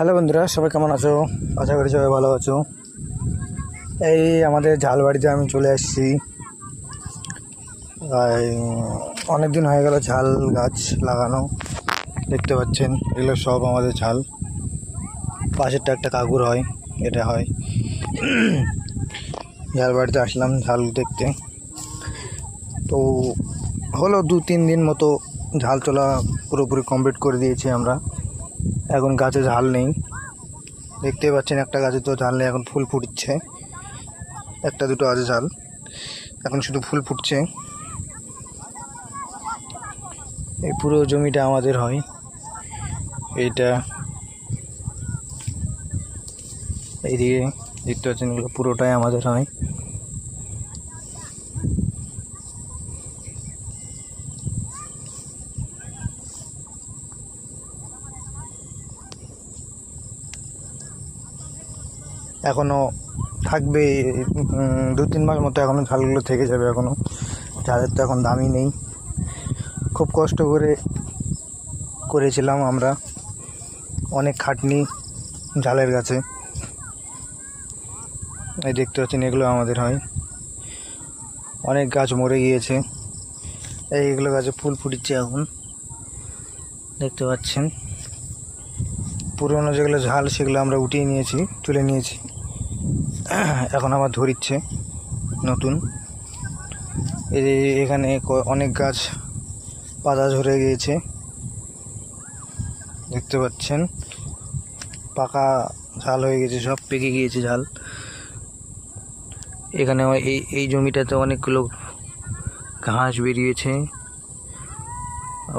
Hello বন্ধুরা, সবাই কেমন আছো? আশা করি সবাই ভালো আছো। এই আমাদের ঝালবাড়িতে আমি চলে আসছি। অনেক দিন হয়ে গেল ঝাল গাছ লাগানো। দেখতে পাচ্ছেন এগুলো সব আমাদের ঝাল। পাশেরটা একটা কাকুর হয়, এটা হয়। ঝালবাড়িতে আসলাম ঝাল দেখতে। তো হলো 2-3 দিন মতো ঝাল তোলা পুরোপুরি কমপ্লিট করে দিয়েছি আমরা। এখন গাছে ঝাল নেই, দেখতে পাচ্ছেন একটা গাছে তো ঝাল নেই, এখন ফুল ফুটছে। একটা দুটো আছে ঝাল, এখন শুধু ফুল ফুটছে। এই পুরো জমিটা আমাদের হয়। এইটা এইদিকে দেখতে পাচ্ছেন, এগুলো পুরোটাই আমাদের হয়। এখনো থাকবে 2-3 মাস মতো, এখনো ঝালগুলো থেকে যাবে। এখনো ঝালের তো এখন দামই নেই। খুব কষ্ট করে করেছিলাম আমরা, অনেক খাটনি ঝালের গাছে। এই দেখতে পাচ্ছেন এগুলো আমাদের হয়। অনেক গাছ মরে গিয়েছে, এইগুলো গাছে ফুল ফুটছে এখন দেখতে পাচ্ছেন। পুরোনো যেগুলো ঝাল সেগুলো আমরা উঠিয়ে নিয়েছি, তুলে নিয়েছি। এখন আবার ধরিচ্ছে নতুন। এই এখানে অনেক গাছ পাতা ঝরে গিয়েছে, দেখতে পাচ্ছেন। পাকা ঝাল হয়ে গেছে, সব পেকে গিয়েছে ঝাল। এখানে এই জমিটাতে অনেকগুলো ঘাস বেরিয়েছে,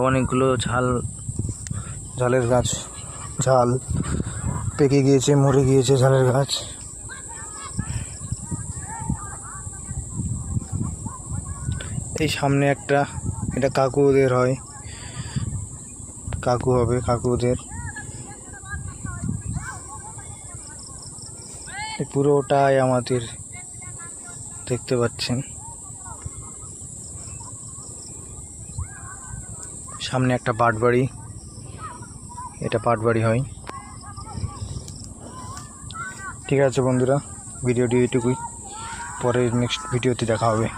অনেকগুলো ঝালের গাছ ঝাল পেকে গিয়েছে, মরে গিয়েছে ঝালের গাছ। এই সামনে একটা, এটা কাকুদের হয়, কাকু হবে, কাকুদের। পুরোটাই আমাদের, দেখতে পাচ্ছেন। সামনে একটা পাট বাড়ি, এটা পাট বাড়ি হয়। ঠিক আছে বন্ধুরা, ভিডিওটি এইটুকুই। পরে নেক্সট ভিডিওতে দেখা হবে।